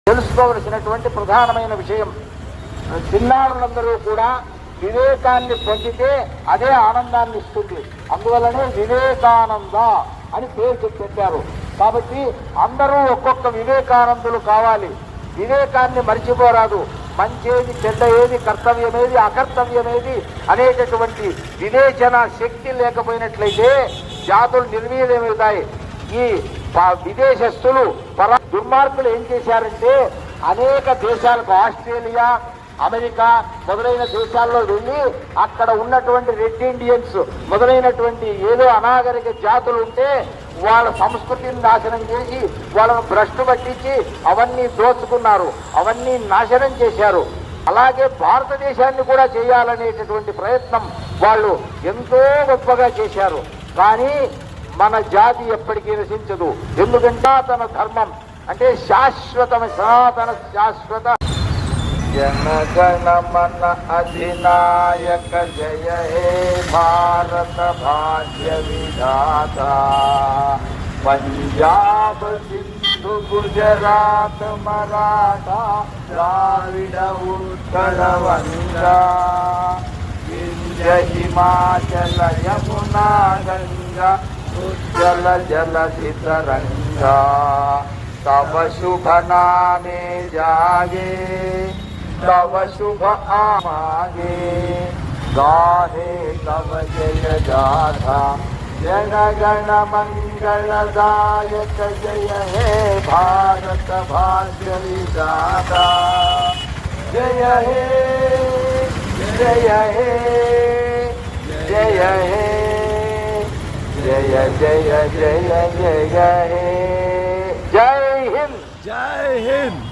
తెలుసుకోవలసినటువంటి ప్రధానమైన విషయం. చిన్నారులందరూ కూడా వివేకాన్ని పొందితే అదే ఆనందాన్ని ఇస్తుంది. అందువల్లనే వివేకానంద అని పేరు పెట్టారు. కాబట్టి అందరూ ఒక్కొక్క వివేకానందులు కావాలి. వివేకాన్ని మరిచిపోరాదు. మంచేది, చెడ్డ ఏది, కర్తవ్యమేది, అకర్తవ్యమేది అనేటటువంటి వివేచన శక్తి లేకపోయినట్లయితే జాతులు నిర్వీర్యమవుతాయి. ఈ విదేశస్తులు దుర్మార్గులు ఏం చేశారంటే అనేక దేశాలకు, ఆస్ట్రేలియా, అమెరికా మొదలైన దేశాల్లో వెళ్ళి అక్కడ ఉన్నటువంటి రెడ్ ఇండియన్స్ మొదలైనటువంటి ఏదో అనాగరిక జాతులు ఉంటే వాళ్ళ సంస్కృతిని నాశనం చేసి వాళ్ళను భ్రష్టు పట్టించి అవన్నీ దోచుకున్నారు, అవన్నీ నాశనం చేశారు. అలాగే భారతదేశాన్ని కూడా చేయాలనేటటువంటి ప్రయత్నం వాళ్ళు ఎంతో గొప్పగా చేశారు. కానీ మన జాతి ఎప్పటికీ నశించదు. ఎందుకంటే తన ధర్మం అంటే శాశ్వతమైన సనాతన శాశ్వత. జనగణ మన అధినాయక జయ హే భారత భాగ్య విధాత. పంజాబ్ సింధు గుజరాత్ మరాఠా ద్రావిడ ఉత్కళ వంగా వింధ్య హిమాచల యమునా గంగా ఉజ్జల జలధి తరంగా. तव शुभ नामे जागे तव शुभ आमागे. गाहे तव जय गाथा जन गण मंगलदायक. जय हे भारत भाग्य विधाता. जय हे जय हे जय हे जय जय जय जय हे. जय हिंद. जय हिंद.